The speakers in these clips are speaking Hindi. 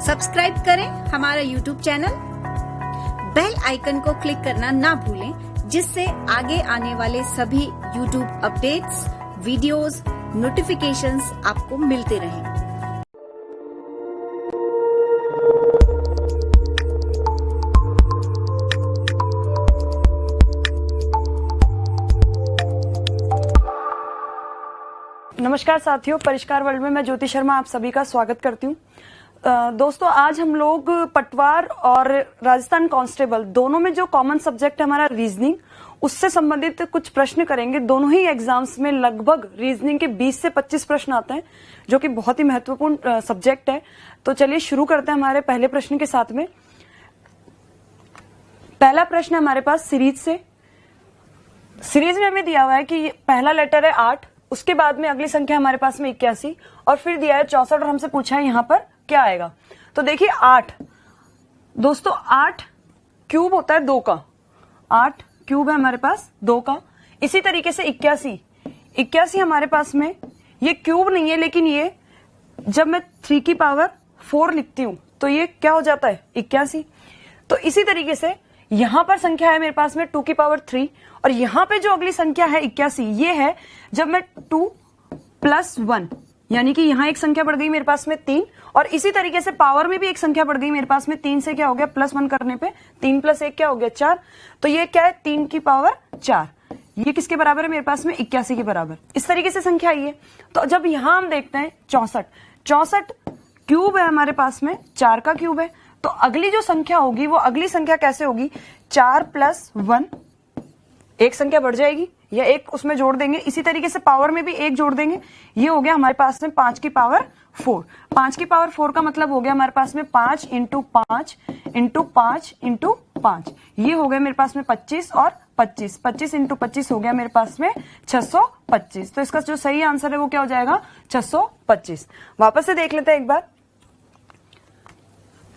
सब्सक्राइब करें हमारा यूट्यूब चैनल, बेल आइकन को क्लिक करना ना भूलें, जिससे आगे आने वाले सभी यूट्यूब अपडेट्स, वीडियोस, नोटिफिकेशंस आपको मिलते रहें। नमस्कार साथियों, परिष्कार वर्ल्ड में मैं ज्योति शर्मा आप सभी का स्वागत करती हूँ। दोस्तों, आज हम लोग पटवार और राजस्थान कांस्टेबल दोनों में जो कॉमन सब्जेक्ट है हमारा रीजनिंग, उससे संबंधित कुछ प्रश्न करेंगे। दोनों ही एग्जाम्स में लगभग रीजनिंग के 20 से 25 प्रश्न आते हैं, जो कि बहुत ही महत्वपूर्ण सब्जेक्ट है। तो चलिए शुरू करते हैं हमारे पहले प्रश्न के साथ में। पहला प्रश्न है हमारे पास सीरीज से। सीरीज में हमें दिया हुआ है कि पहला लेटर है 8, उसके बाद में अगली संख्या हमारे पास में 81 और फिर दिया है 64 और हमसे पूछा है यहाँ पर क्या आएगा। तो देखिए 8 दोस्तों, 8 क्यूब होता है 2 का, 8 क्यूब है हमारे पास 2 का। इसी तरीके से 81 हमारे पास में ये क्यूब नहीं है, लेकिन ये जब मैं 3 की पावर 4 लिखती हूं तो ये क्या हो जाता है 81। तो इसी तरीके से यहां पर संख्या है मेरे पास में 2 की पावर 3 और यहां पे जो अगली संख्या है 81, ये है जब मैं 2 + 1, यानी कि यहां एक संख्या बढ़ गई मेरे पास में 3 और इसी तरीके से पावर में भी एक संख्या बढ़ गई मेरे पास में 3 से क्या हो गया +1 करने पे 3 + 1 क्या हो गया 4। तो ये क्या है 3 की पावर 4, ये किसके बराबर है मेरे पास में 81 के बराबर। इस तरीके से संख्या आई है। तो जब यहां हम देखते हैं 64 क्यूब है हमारे पास में, 4 का क्यूब है। तो अगली जो संख्या होगी वो अगली संख्या कैसे होगी, 4 + 1, एक संख्या बढ़ जाएगी या एक उसमें जोड़ देंगे। इसी तरीके से पावर में भी एक जोड़ देंगे, ये हो गया हमारे पास में 5 की पावर 4। 5 की पावर 4 का मतलब हो गया हमारे पास में 5 × 5 × 5 × 5, ये हो गया मेरे पास में 25 और 25 × 25 हो गया मेरे पास में 625। तो इसका जो सही आंसर है वो क्या हो जाएगा 625। वापस से देख लेते हैं एक बार।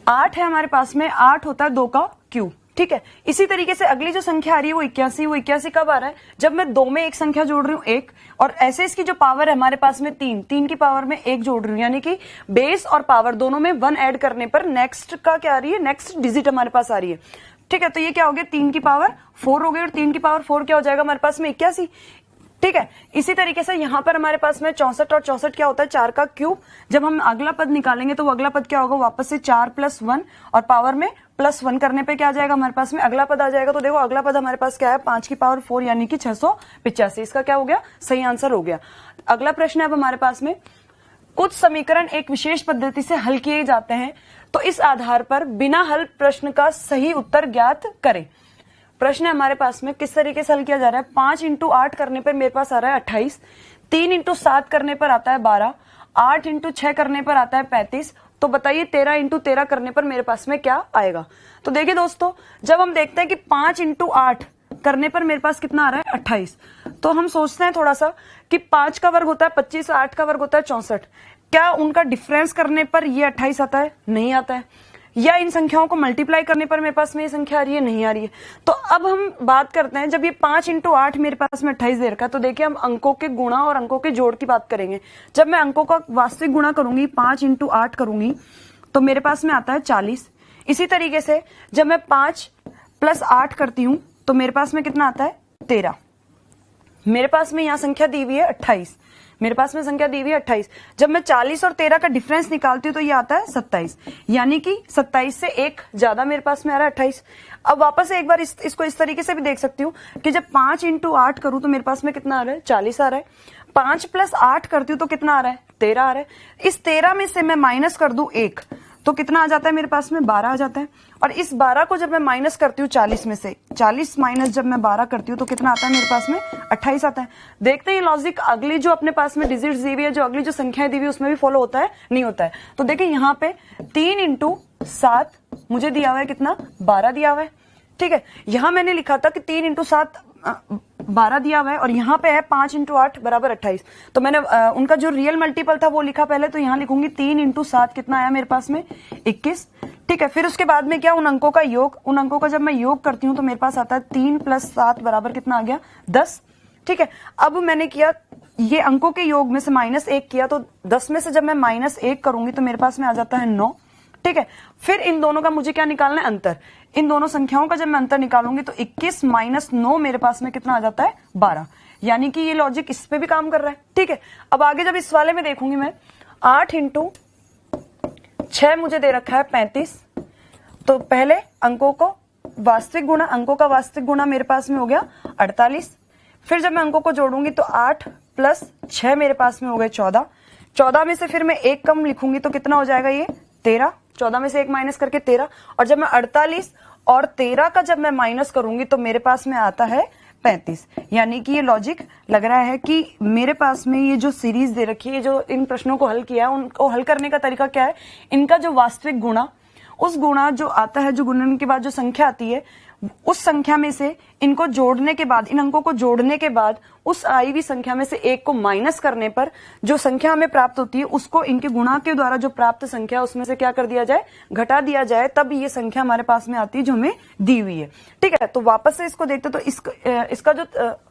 8 है हमारे पास में, 8 होता है 2 का क्यूब, ठीक है। इसी तरीके से अगली जो संख्या आ रही है वो 81, वो 81 कब आ रहा है जब मैं 2 में एक संख्या जोड़ रही हूँ 1 और ऐसे इसकी जो पावर है हमारे पास में 3 की पावर में 1 जोड़ रही हूँ, यानी कि बेस और पावर दोनों में 1 ऐड करने पर नेक्स्ट का क्या आ रही है, नेक्स्ट डिजिट हमारे पास आ रही है, ठीक है। तो ये क्या हो गया 3 की पावर 4 हो गई और 3 की पावर 4 क्या हो जाएगा हमारे पास में 81, ठीक है। इसी तरीके से यहां पर हमारे पास में 64 और 64 क्या होता है 4 का क्यूब। जब हम अगला पद निकालेंगे तो वो अगला पद क्या होगा, वापस से 4 + 1 और पावर में +1 करने पे क्या आ जाएगा हमारे पास में अगला पद आ जाएगा। तो देखो अगला पद हमारे पास क्या है 5 की पावर 4, यानी कि 685। इसका क्या हो गया, सही आंसर हो गया। अगला प्रश्न है अब हमारे पास में, कुछ समीकरण एक विशेष पद्धति से हल किए जाते हैं, तो इस आधार पर बिना हल प्रश्न का सही उत्तर ज्ञात करें। प्रश्न है हमारे पास में किस तरीके से हल किया जा रहा है। 5 × 8 करने पर मेरे पास आ रहा है 28, 3 × 7 करने पर आता है 12, 8 × 6 करने पर आता है 35। तो बताइए 13 × 13 करने पर मेरे पास में क्या आएगा। तो देखिए दोस्तों, जब हम देखते हैं कि 5 × 8 करने पर मेरे पास कितना आ रहा है 28, तो हम सोचते हैं थोड़ा सा कि 5 का वर्ग होता है 25, 8 का वर्ग होता है 64, क्या उनका डिफरेंस करने पर ये 28 आता है, नहीं आता है। या इन संख्याओं को मल्टीप्लाई करने पर मेरे पास में ये संख्या आ रही है, नहीं आ रही है। तो अब हम बात करते हैं, जब ये 5 × 8 मेरे पास में 28 दे रखा है, तो देखिए हम अंकों के गुणा और अंकों के जोड़ की बात करेंगे। जब मैं अंकों का वास्तविक गुणा करूंगी 5 × 8 करूंगी तो मेरे पास में आता है 40। इसी तरीके से जब मैं 5 + 8 करती हूं तो मेरे पास में कितना आता है 13। मेरे पास में यहां संख्या दी हुई है 28, मेरे पास में संख्या दी हुई है 28। जब मैं 40 और 13 का डिफरेंस निकालती हूँ तो ये आता है 27, यानी कि 27 से एक ज्यादा मेरे पास में आ रहा है 28। अब वापस एक बार इसको इस तरीके से भी देख सकती हूँ कि जब 5 × 8 करूं तो मेरे पास में कितना आ रहा है 40 आ रहा है। 5 + 8 करती हूँ तो कितना आ रहा है 13 आ रहा है। इस 13 में से मैं माइनस कर दूं 1 तो कितना आ जाता है मेरे पास में 12 आ जाता है। और इस 12 को जब मैं माइनस करती हूँ 40 में से, 40 माइनस जब मैं 12 करती हूँ तो कितना आता है मेरे पास में 28 आता है। देखते हैं लॉजिक अगली जो अपने पास में डिजिट्स दी हुई है, जो अगली जो संख्याएं दी हुई है उसमें भी फॉलो होता है, नहीं होता है। तो देखिए यहाँ पे 3 × 7 मुझे दिया हुआ है कितना 12 दिया हुआ है, ठीक है। यहां मैंने लिखा था कि 3 × 7 12 दिया हुआ है और यहाँ पे है 5 × 8 बराबर 28। तो मैंने उनका जो रियल मल्टीपल था वो लिखा पहले, तो यहाँ लिखूंगी 3 × 7 कितना आया मेरे पास में 21, ठीक है। फिर उसके बाद में क्या, उन अंकों का योग, उन अंकों का जब मैं योग करती हूँ तो मेरे पास आता है 3 + 7 बराबर कितना आ गया 10, ठीक है। अब मैंने किया ये अंकों के योग में से -1 किया, तो 10 में से जब मैं -1 करूंगी तो मेरे पास में आ जाता है 9, ठीक है। फिर इन दोनों का मुझे क्या निकालना है, अंतर। इन दोनों संख्याओं का जब मैं अंतर निकालूंगी तो 21 माइनस 9 मेरे पास में कितना आ जाता है, 12। यानी कि ये लॉजिक इस पे भी काम कर रहा है, ठीक है। अब आगे जब इस वाले में देखूंगी मैं, 8 इंटू 6 मुझे दे रखा है 35। तो पहले अंकों को वास्तविक गुणा, अंकों का वास्तविक गुणा मेरे पास में हो गया 48। फिर जब मैं अंकों को जोड़ूंगी तो 8 प्लस 6 मेरे पास में हो गए 14। 14 में से फिर मैं एक कम लिखूंगी तो कितना हो जाएगा, ये 13। 14 में से एक माइनस करके 13। और जब मैं 48 और 13 का जब मैं माइनस करूंगी तो मेरे पास में आता है 35। यानी कि ये लॉजिक लग रहा है कि मेरे पास में ये जो सीरीज दे रखी है, जो इन प्रश्नों को हल किया है, उनको हल करने का तरीका क्या है, इनका जो वास्तविक गुणा, उस गुणा जो आता है, जो गुणन के बाद जो संख्या आती है, उस संख्या में से इनको जोड़ने के बाद, इन अंकों को जोड़ने के बाद उस आई हुई संख्या में से एक को माइनस करने पर जो संख्या हमें प्राप्त होती है, उसको इनके गुणा के द्वारा जो प्राप्त संख्या उसमें से क्या कर दिया जाए, घटा दिया जाए, तब ये संख्या हमारे पास में आती है जो हमें दी हुई है, ठीक है। तो वापस से इसको देखते तो इसका जो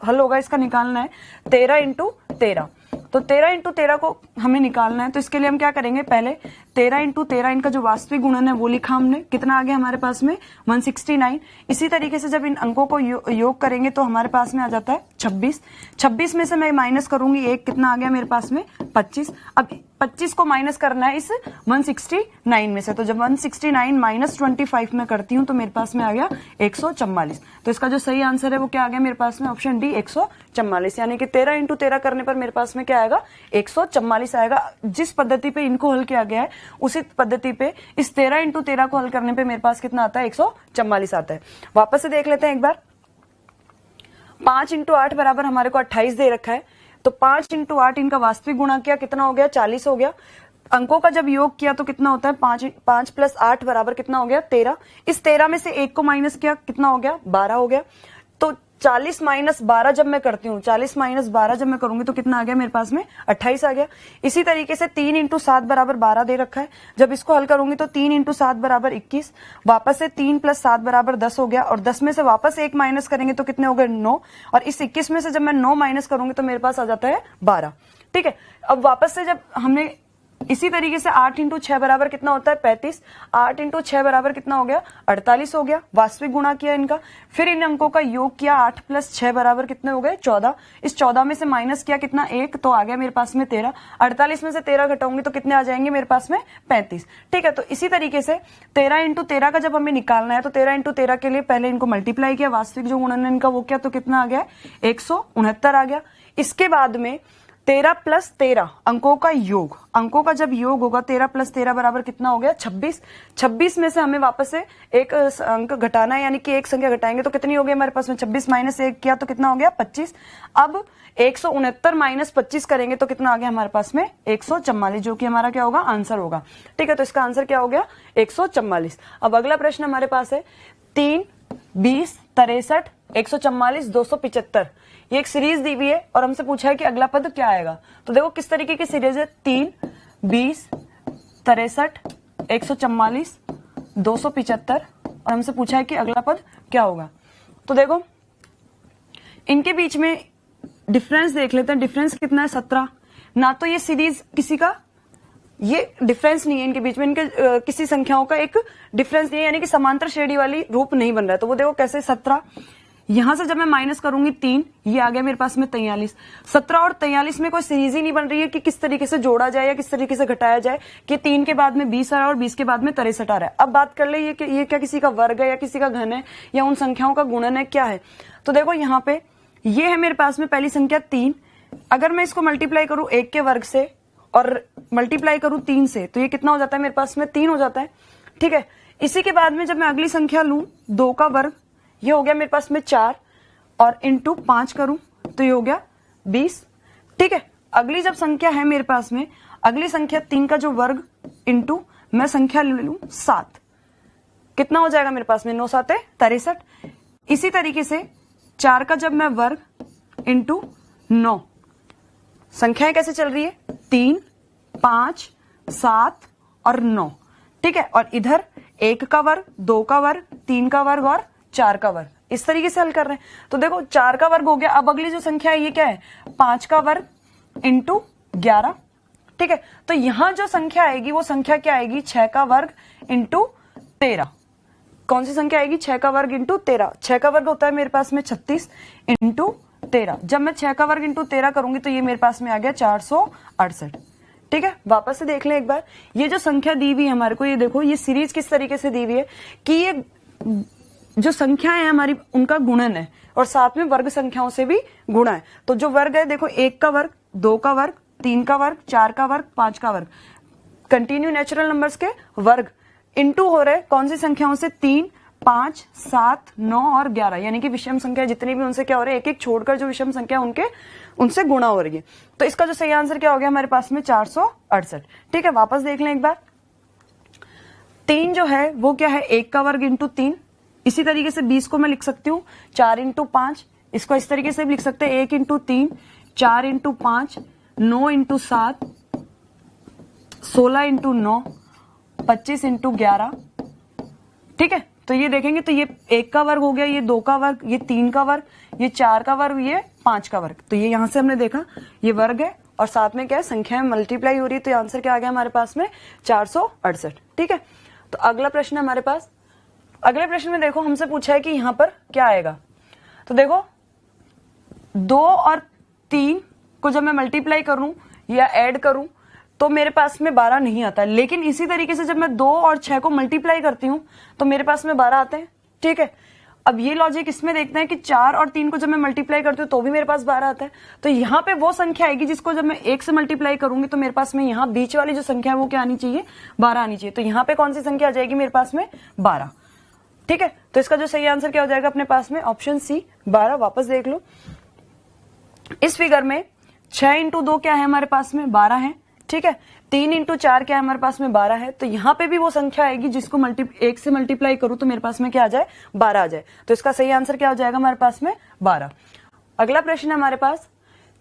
हल होगा, इसका निकालना है 13 इंटू 13। तो 13 इंटू 13 को हमें निकालना है। तो इसके लिए हम क्या करेंगे, पहले 13 इंटू 13 इनका जो वास्तविक गुणन है वो लिखा हमने, कितना आ गया हमारे पास में 169। इसी तरीके से जब इन अंकों को योग करेंगे तो हमारे पास में आ जाता है 26। 26 में से मैं माइनस करूंगी एक, कितना आ गया मेरे पास में 25। अब 25 को माइनस करना है इस 169 में से। तो जब 169 माइनस 25 में करती हूं तो मेरे पास में आ गया 144। तो इसका जो सही आंसर है वो क्या आ गया मेरे पास में, ऑप्शन डी 144। यानी कि 13 इंटू 13 करने पर मेरे पास में क्या आएगा, 144 आएगा। जिस पद्धति पे इनको हल किया गया है उसी पद्धति पे इस 13 इंटू 13 को हल करने पे मेरे पास कितना आता है, 144 आता है। वापस से देख लेते हैं एक बार। 5 इंटू 8 बराबर हमारे को 28 दे रखा है। तो 5 इंटू 8 इनका वास्तविक गुणा किया, कितना हो गया, 40 हो गया। अंकों का जब योग किया तो कितना होता है, 5 प्लस 8 बराबर कितना हो गया, 13। इस 13 में से एक को माइनस किया, कितना हो गया, 12 हो गया। तो 40 माइनस 12 जब मैं करती हूँ, 40 माइनस 12 जब मैं करूंगी तो कितना आ गया मेरे पास में, 28 आ गया। इसी तरीके से 3 इंटू 7 बराबर 12 दे रखा है। जब इसको हल करूंगी तो 3 इंटू 7 बराबर 21। वापस से 3 प्लस 7 बराबर 10 हो गया। और 10 में से वापस एक माइनस करेंगे तो कितने हो गए, 9। और इस 21 में से जब मैं 9 माइनस करूंगी तो मेरे पास आ जाता है 12, ठीक है। अब वापस से जब हमने इसी तरीके से 8 इंटू 6 बराबर कितना होता है, 35। 8 इंटू 6 बराबर कितना हो गया, 48 हो गया। वास्तविक गुणा किया इनका, फिर इन अंकों का योग किया, 8 प्लस 6 बराबर कितने हो गए, 14। इस 14 में से माइनस किया कितना, 1, तो आ गया मेरे पास में 13। 48 में से 13 घटाऊंगी तो कितने आ जाएंगे मेरे पास में, 35, ठीक है। तो इसी तरीके से 13 इंटू 13 का जब हमें निकालना है तो 13 इंटू 13 के लिए पहले इनको मल्टीप्लाई किया, वास्तविक जो गुणन इनका वो क्या, तो कितना आ गया, 169 आ गया। इसके बाद में 13 प्लस 13 अंकों का योग, अंकों का जब योग होगा 13 प्लस 13 बराबर कितना हो गया, 26। 26 में से हमें वापस से एक अंक घटाना है, यानी कि एक संख्या घटाएंगे तो कितनी हो गई हमारे पास में, 26 माइनस 1 किया तो कितना हो गया, 25। अब 169 माइनस 25 करेंगे तो कितना आ गया हमारे पास में, 144, जो कि हमारा क्या होगा, आंसर होगा, ठीक है। तो इसका आंसर क्या हो गया, 144। अब अगला प्रश्न हमारे पास है 3, 20, 63, 144, 275। ये एक सीरीज दी हुई है और हमसे पूछा है कि अगला पद क्या आएगा। तो देखो किस तरीके की सीरीज है, 3, 20, 63, 144, 275 और हमसे पूछा है कि अगला पद क्या होगा। तो देखो इनके बीच में डिफरेंस देख लेते हैं। डिफरेंस कितना है, 17। ना तो ये सीरीज किसी का, ये डिफरेंस नहीं है इनके बीच में, इनके किसी संख्याओं का एक डिफरेंस नहीं है, यानी कि समांतर श्रेणी वाली रूप नहीं बन रहा है। तो वो देखो कैसे, 17, यहां से जब मैं माइनस करूंगी 3, ये आ गया मेरे पास में 43। 17 और 43 में कोई सीरीज ही नहीं बन रही है कि किस तरीके से जोड़ा जाए या किस तरीके से घटाया जाए, कि 3 के बाद में 20 आ रहा है और 20 के बाद में 63 आ रहा है। अब बात कर ले ये क्या किसी का वर्ग है या किसी का घन है या उन संख्याओं का गुणन है, क्या है। तो देखो यहाँ पे ये है मेरे पास में पहली संख्या 3। अगर मैं इसको मल्टीप्लाई करूं 1 के वर्ग से और मल्टीप्लाई करूं 3 से तो ये कितना हो जाता है मेरे पास में, 3 हो जाता है, ठीक है। इसी के बाद में जब मैं अगली संख्या लूं 2 का वर्ग, ये हो गया मेरे पास में 4 और इंटू 5 करूं तो ये हो गया 20, ठीक है। अगली जब संख्या है मेरे पास में, अगली संख्या 3 का जो वर्ग इंटू मैं संख्या ले लूं 7, कितना हो जाएगा मेरे पास में, 9 7 63। इसी तरीके से 4 का जब मैं वर्ग इंटू 9, संख्याएं कैसे चल रही है, 3, 5, 7 और 9, ठीक है। और इधर 1 का वर्ग, 2 का वर्ग, 3 का वर्ग और 4 का वर्ग, इस तरीके से हल कर रहे हैं। तो देखो 4 का वर्ग हो गया। अब अगली जो संख्या है ये क्या है, 5 का वर्ग इंटू 11, ठीक है, तो यहां जो संख्या आएगी वो संख्या क्या आएगी, 6 का वर्ग इंटू 13। कौन सी संख्या आएगी, 6 का वर्ग इंटू 13। 6 का वर्ग होता है मेरे पास में 36 इंटू 13। जब मैं 6 का वर्ग इंटू 13 करूंगी तो ये मेरे पास में आ गया 468। ठीक है, वापस से देख लें एक बार, ये जो संख्या दी हुई है हमारे को, ये देखो ये सीरीज किस तरीके से दी हुई है कि ये जो संख्याएं हैं हमारी उनका गुणन है और साथ में वर्ग संख्याओं से भी गुणा है। तो जो वर्ग है देखो, 1 का वर्ग, 2 का वर्ग, 3 का वर्ग, 4 का वर्ग, 5 का वर्ग, कंटिन्यू नेचुरल नंबर्स के वर्ग इंटू हो रहे कौन सी संख्याओं से, 3, 5, 7, 9 और 11, यानी कि विषम संख्या जितनी भी उनसे क्या हो रहा है, एक एक छोड़कर जो विषम संख्या उनसे गुणा हो रही है। तो इसका जो सही आंसर क्या हो गया हमारे पास में, 468। ठीक है, वापस देख लें एक बार। 3 जो है वो क्या है, 1 का वर्ग इंटू 3। इसी तरीके से 20 को मैं लिख सकती हूँ 4 इंटू 5। इसको इस तरीके से भी लिख सकते हैं 1 into 3, 4 into 5, 9 into 7, 16 into 9, 25 into 11। ठीक है, तो ये देखेंगे तो ये 1 का वर्ग हो गया, ये 2 का वर्ग, ये 3 का वर्ग, ये 4 का वर्ग, ये 5 का वर्ग। तो ये यहां से हमने देखा ये वर्ग है और साथ में क्या है, संख्याएं मल्टीप्लाई हो रही है। तो आंसर क्या आ गया हमारे पास में, 468। ठीक है, तो अगला प्रश्न है हमारे पास। अगले प्रश्न में देखो हमसे पूछा है कि यहां पर क्या आएगा। तो देखो 2 और 3 को जब मैं मल्टीप्लाई करूं या ऐड करूं तो मेरे पास में 12 नहीं आता, लेकिन इसी तरीके से जब मैं 2 और 6 को मल्टीप्लाई करती हूं तो मेरे पास में 12 आते हैं। ठीक है, अब ये लॉजिक इसमें देखते हैं कि 4 और 3 को जब मैं मल्टीप्लाई करती हूँ तो भी मेरे पास 12 आता है। तो यहाँ पे वो संख्या आएगी जिसको जब मैं 1 से मल्टीप्लाई करूंगी तो मेरे पास में यहाँ बीच वाली जो संख्या है वो क्या आनी चाहिए, 12 आनी चाहिए। तो यहाँ पे कौन सी संख्या आ जाएगी मेरे पास में, 12। ठीक है, तो इसका जो सही आंसर क्या हो जाएगा अपने पास में, ऑप्शन सी 12। वापस देख लो, इस फिगर में 6 इंटू 2 क्या है हमारे पास में, 12 है। ठीक है, 3 इंटू 4 क्या है हमारे पास में, 12 है। तो यहां पे भी वो संख्या आएगी जिसको 1 से मल्टीप्लाई करूं तो मेरे पास में क्या आ जाए, 12 आ जाए। तो इसका सही आंसर क्या हो जाएगा हमारे पास में, 12। अगला प्रश्न है हमारे पास।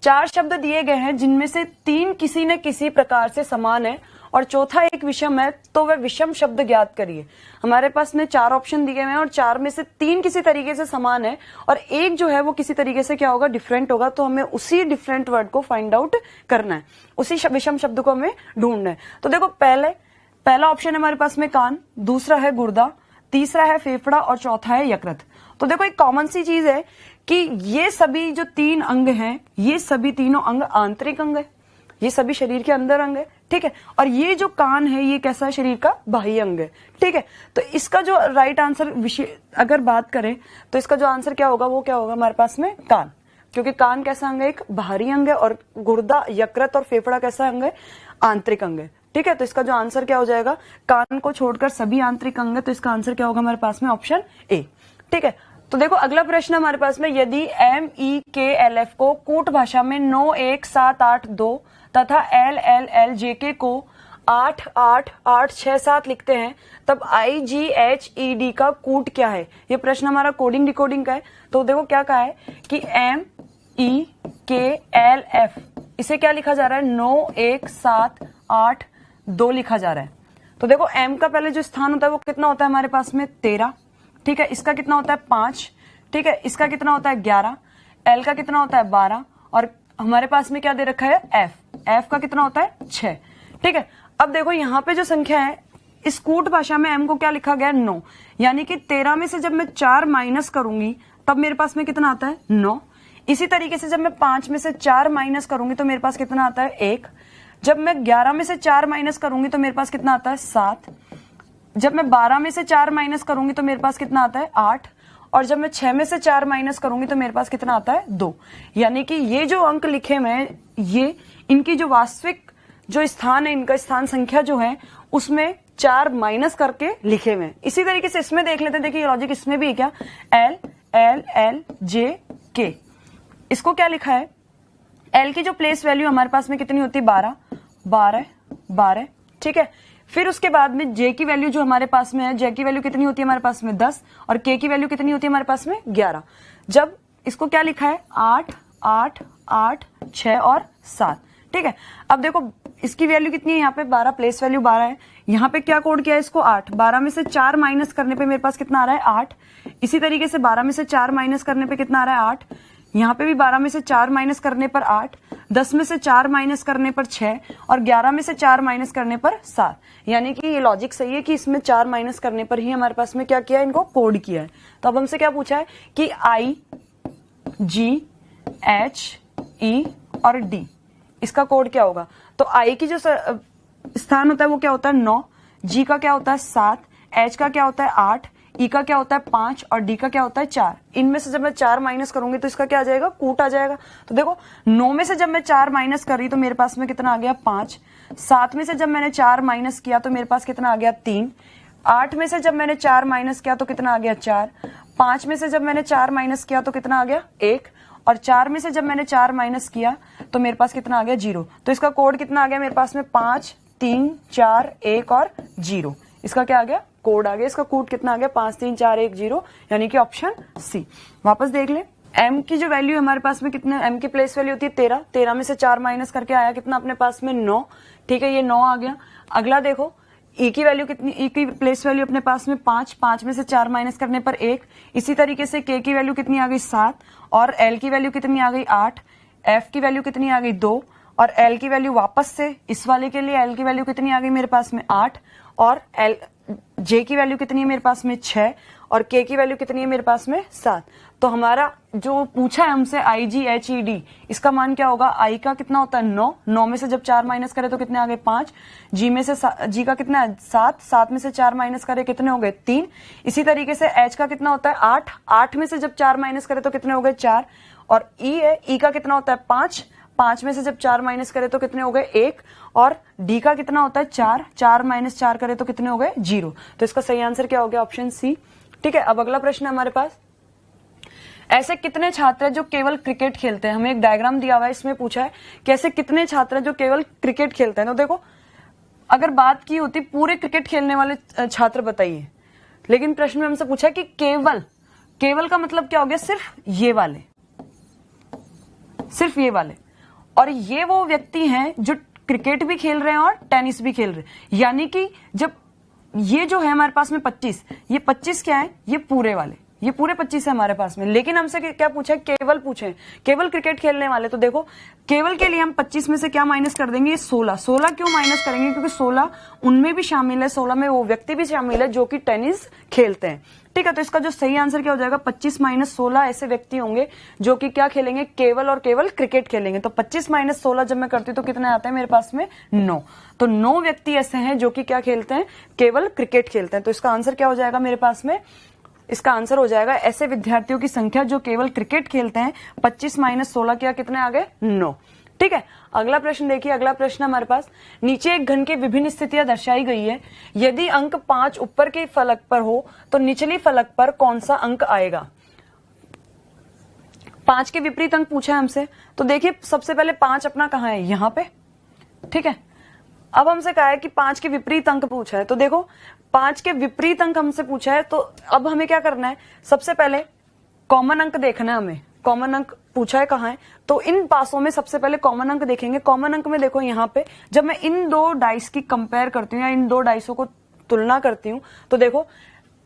4 शब्द दिए गए हैं जिनमें से 3 किसी न किसी प्रकार से समान है और चौथा एक विषम है, तो वह विषम शब्द ज्ञात करिए। हमारे पास में 4 ऑप्शन दिए हुए हैं और 4 में से 3 किसी तरीके से समान है और एक जो है वो किसी तरीके से क्या होगा, डिफरेंट होगा। तो हमें उसी डिफरेंट वर्ड को फाइंड आउट करना है, उसी विषम शब्द को हमें ढूंढना है। तो देखो पहला ऑप्शन है हमारे पास में कान, दूसरा है गुर्दा, तीसरा है फेफड़ा और चौथा है यकृत। तो देखो एक कॉमन सी चीज है कि ये सभी जो 3 अंग हैं, ये सभी तीनों अंग आंतरिक अंग है, ये सभी शरीर के अंदर अंग है। ठीक है, और ये जो कान है ये कैसा है, शरीर का बाह्य अंग है। ठीक है, तो इसका जो राइट आंसर अगर बात करें तो इसका जो आंसर क्या होगा, वो क्या होगा हमारे पास में, कान। क्योंकि कान कैसा अंग है, एक बाहरी अंग है और गुर्दा, यकृत और फेफड़ा कैसा अंग है, आंतरिक अंग है। ठीक है, तो इसका जो आंसर क्या हो जाएगा, कान को छोड़कर सभी आंतरिक अंग है। तो इसका आंसर क्या होगा हमारे पास में, ऑप्शन ए। ठीक है, तो देखो अगला प्रश्न हमारे पास में, यदि MEKLF को कूट भाषा में 91782 तथा LLLJK को 88867 लिखते हैं तब IGHED का कूट क्या है। ये प्रश्न हमारा कोडिंग डिकोडिंग का है। तो देखो क्या कहा है कि MEKLF इसे क्या लिखा जा रहा है, 91782 लिखा जा रहा है। तो देखो M का पहले जो स्थान होता है वो कितना होता है हमारे पास में, 13। ठीक है, इसका कितना होता है, 5। ठीक है, इसका कितना होता है, 11। L का कितना होता है, 12। और हमारे पास में क्या दे रखा है, F का कितना होता है, 6। ठीक है, अब देखो यहाँ पे जो संख्या है, इस कूट भाषा में M को क्या लिखा गया है, 9। यानी कि 13 में से जब मैं 4 माइनस करूंगी तब मेरे पास में कितना आता है, 9। इसी तरीके से जब मैं 5 में से 4 माइनस करूंगी तो मेरे पास कितना आता है, 1। जब मैं 11 में से 4 माइनस करूंगी तो मेरे पास कितना आता है, 7। जब मैं 12 में से 4 माइनस करूंगी तो मेरे पास कितना आता है, 8। और जब मैं 6 में से 4 माइनस करूंगी तो मेरे पास कितना आता है, 2। यानी कि ये जो अंक लिखे हुए हैं, ये इनकी जो वास्तविक जो स्थान है, इनका स्थान संख्या जो है उसमें 4 माइनस करके लिखे हुए हैं। इसी तरीके से इसमें देख लेते हैं, देखिए लॉजिक इसमें भी है क्या, LLLJK। इसको क्या लिखा है, L की जो प्लेस वैल्यू हमारे पास में कितनी होती है, 12 12 12। ठीक है, फिर उसके बाद में J की वैल्यू जो हमारे पास में है, J की वैल्यू कितनी होती है हमारे पास में, 10। और K की वैल्यू कितनी होती है हमारे पास में, 11। जब इसको क्या लिखा है, 8 8 8 6 और 7। ठीक है, अब देखो इसकी वैल्यू कितनी है, यहाँ पे 12, प्लेस वैल्यू 12 है। यहाँ पे क्या कोड किया है इसको, 8। 12 में से 4 माइनस करने पे मेरे पास कितना आ रहा है, 8। इसी तरीके से 12 में से 4 माइनस करने पे कितना आ रहा है, 8। यहाँ पे भी 12 में से 4 माइनस करने पर 8, 10 में से 4 माइनस करने पर 6 और 11 में से 4 माइनस करने पर 7। यानी कि ये लॉजिक सही है कि इसमें 4 माइनस करने पर ही हमारे पास में क्या किया है, इनको कोड किया है। तो अब हमसे क्या पूछा है कि I, G, H, E और D इसका कोड क्या होगा। तो I की जो स्थान होता है वो क्या होता है 9, G का क्या होता है 7, H का क्या होता है 8, E का क्या होता है 5 और D का क्या होता है 4। इनमें से जब मैं 4 माइनस करूंगी तो इसका क्या आ जाएगा, कूट आ जाएगा। तो देखो 9 में से जब मैं 4 माइनस कर रही तो मेरे पास में कितना आ गया 5, 7 में से जब मैंने 4 माइनस किया तो मेरे पास कितना आ गया 3, 8 में से जब मैंने 4 माइनस किया तो कितना आ गया 4, 5 में से जब मैंने 4 माइनस किया तो कितना आ गया 1 और 4 में से जब मैंने 4 माइनस किया तो मेरे पास कितना आ गया 0। तो इसका कोड कितना आ गया मेरे पास में 5, 3, 4, 1 और 0। इसका क्या आ गया, कोड आ गया। इसका कोड कितना आ गया 5, 3, 4, 1, 0 यानी कि ऑप्शन सी। वापस देख ले, m की जो वैल्यू हमारे पास में कितने, m की प्लेस वैल्यू होती है 13, 13 में से 4 माइनस करके आया कितना अपने पास में 9। ठीक है, ये 9 आ गया। अगला देखो e की वैल्यू कितनी, e की प्लेस वैल्यू अपने पास में 5, 5 में से 4 माइनस करने पर 1। इसी तरीके से k की वैल्यू कितनी आ गई 7 और l की वैल्यू कितनी आ गई 8, f की वैल्यू कितनी आ गई 2 और l की वैल्यू वापस से इस वाले के लिए l की वैल्यू कितनी आ गई मेरे पास में 8 और j की वैल्यू कितनी है मेरे पास में 6 और k की वैल्यू कितनी है मेरे पास में 7। तो हमारा जो पूछा है हमसे I, G, H, E, D इसका मान क्या होगा, I का कितना होता है 9, 9 में से जब 4 माइनस करे तो कितने आ गए 5, G में से G का कितना है 7, 7 में से 4 माइनस करे कितने हो गए 3। इसी तरीके से H का कितना होता है 8, 8 में से जब 4 माइनस करे तो कितने हो गए 4 और E है, E का कितना होता है 5, 5 में से जब 4 माइनस करे तो कितने हो गए 1 और D का कितना होता है 4, 4 माइनस 4 करे तो कितने हो गए 0। तो इसका सही आंसर क्या हो गया, ऑप्शन सी। ठीक है, अब अगला प्रश्न है हमारे पास, ऐसे कितने छात्र हैं जो केवल क्रिकेट खेलते हैं। हमें एक डायग्राम दिया हुआ है, इसमें पूछा है कि ऐसे कितने छात्र हैं जो केवल क्रिकेट खेलते हैं। तो देखो अगर बात की होती पूरे क्रिकेट खेलने वाले छात्र बताइए, लेकिन प्रश्न में हमसे पूछा है कि केवल, केवल का मतलब क्या हो गया, सिर्फ ये वाले, सिर्फ ये वाले। और ये वो व्यक्ति हैं जो क्रिकेट भी खेल रहे हैं और टेनिस भी खेल रहे हैं। यानी कि जब ये जो है हमारे पास में 25, ये 25 क्या है, ये पूरे वाले, ये पूरे 25 है हमारे पास में। लेकिन हमसे क्या पूछा है, केवल पूछे, केवल क्रिकेट खेलने वाले। तो देखो केवल के लिए हम 25 में से क्या माइनस कर देंगे, 16। 16 क्यों माइनस करेंगे, क्योंकि 16 उनमें भी शामिल है, 16 में वो व्यक्ति भी शामिल है जो कि टेनिस खेलते हैं। ठीक है, तो इसका जो सही आंसर क्या हो जाएगा, 25 माइनस 16 ऐसे व्यक्ति होंगे जो कि क्या खेलेंगे, केवल और केवल क्रिकेट खेलेंगे। तो 25 माइनस 16 जब मैं करती हूँ तो कितने आता है मेरे पास में 9। तो 9 व्यक्ति ऐसे हैं जो कि क्या खेलते हैं, केवल क्रिकेट खेलते हैं। तो इसका आंसर क्या हो जाएगा मेरे पास में, इसका आंसर हो जाएगा ऐसे विद्यार्थियों की संख्या जो केवल क्रिकेट खेलते हैं। 25 माइनस 16 क्या कितने आ गए 9। ठीक है, अगला प्रश्न देखिए। अगला प्रश्न हमारे पास, नीचे एक घन की विभिन्न स्थितियां दर्शाई गई है। यदि अंक 5 ऊपर के फलक पर हो तो निचली फलक पर कौन सा अंक आएगा। 5 के विपरीत अंक पूछा है हमसे। तो देखिए सबसे पहले 5 अपना कहाँ है, यहां पे। ठीक है, अब हमसे कहा है कि 5 के विपरीत अंक पूछा है। तो देखो 5 के विपरीत अंक हमसे पूछा है, तो अब हमें क्या करना है, सबसे पहले कॉमन अंक देखना है हमें। कॉमन अंक पूछा है कहाँ है, तो इन पासों में सबसे पहले कॉमन अंक देखेंगे। कॉमन अंक में देखो यहाँ पे, जब मैं इन दो डाइस की कंपेयर करती हूँ या इन दो डाइसों को तुलना करती हूँ तो देखो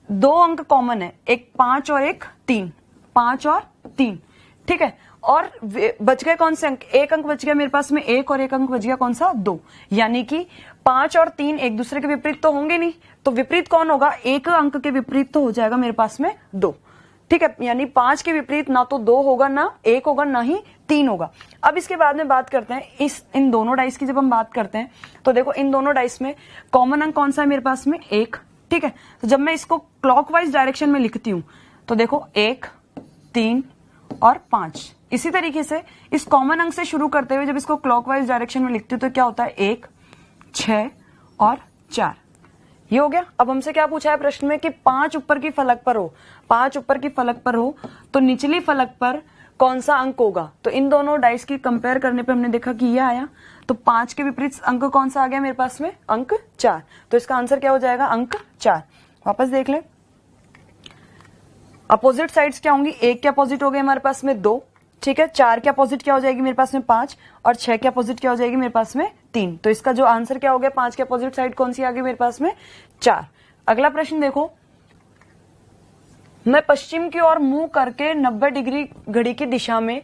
2 अंक कॉमन है, एक 5 और एक 3, 5 और 3। ठीक है, और बच गए कौन से अंक, एक अंक बच गया मेरे पास में 1 और एक अंक बच गया कौन सा 2। यानी कि 5 और 3 एक दूसरे के विपरीत तो होंगे नहीं, तो विपरीत कौन होगा, एक अंक के विपरीत तो हो जाएगा मेरे पास में 2। ठीक है, यानी 5 के विपरीत ना तो 2 होगा, ना 1 होगा, ना ही 3 होगा। अब इसके बाद में बात करते हैं इन दोनों डाइस की। जब हम बात करते हैं तो देखो इन दोनों डाइस में कॉमन अंक कौन सा है मेरे पास में 1। ठीक है, तो जब मैं इसको क्लॉकवाइज डायरेक्शन में लिखती हूं तो देखो 1, 3 और 5। इसी तरीके से इस कॉमन अंक से शुरू करते हुए जब इसको क्लॉकवाइज डायरेक्शन में लिखती हूं तो क्या होता है 1, 6 और 4। ये हो गया। अब हमसे क्या पूछा है प्रश्न में कि 5 ऊपर की फलक पर हो, 5 ऊपर की फलक पर हो तो निचली फलक पर कौन सा अंक होगा। तो इन दोनों डाइस की कंपेयर करने पे हमने देखा कि ये आया, तो 5 के विपरीत अंक कौन सा आ गया मेरे पास में, अंक 4। तो इसका आंसर क्या हो जाएगा, अंक 4। वापस देख ले, अपोजिट साइड्स क्या होंगी, 1 के अपोजिट हो गए हमारे पास में 2। ठीक है, 4 के अपोजिट क्या हो जाएगी मेरे पास में 5 और 6 के अपोजिट क्या हो जाएगी मेरे पास में 3। तो इसका जो आंसर क्या हो गया, 5 के अपोजिट साइड कौन सी आ गई मेरे पास में 4। अगला प्रश्न देखो, मैं पश्चिम की ओर मुंह करके 90 डिग्री घड़ी की दिशा में,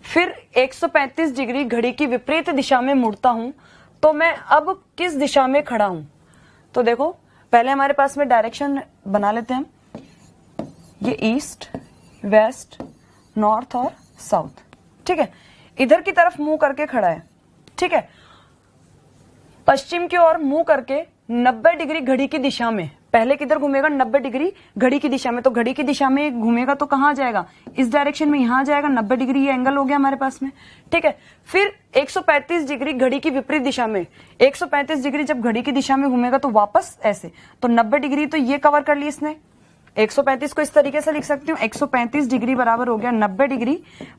फिर 135 डिग्री घड़ी की विपरीत दिशा में मुड़ता हूं, तो मैं अब किस दिशा में खड़ा हूं? तो देखो पहले हमारे पास में डायरेक्शन बना लेते हैं हम, ये ईस्ट, वेस्ट, नॉर्थ और साउथ। ठीक है, इधर की तरफ मुंह करके खड़ा है। ठीक है, पश्चिम की ओर मुंह करके 90 डिग्री घड़ी की दिशा में, पहले किधर घूमेगा? 90 डिग्री घड़ी की दिशा में। तो घड़ी की दिशा में घूमेगा तो कहां जाएगा? इस डायरेक्शन में, यहां जाएगा। 90 डिग्री ये एंगल हो गया हमारे पास में। ठीक है, फिर 135 डिग्री घड़ी की विपरीत दिशा में, 135 डिग्री जब घड़ी की दिशा में घूमेगा तो वापस ऐसे, तो 90 डिग्री तो ये कवर कर ली इसने। 135 को इस तरीके से लिख सकती हूँ, 135 डिग्री बराबर हो गया 90 डिग्री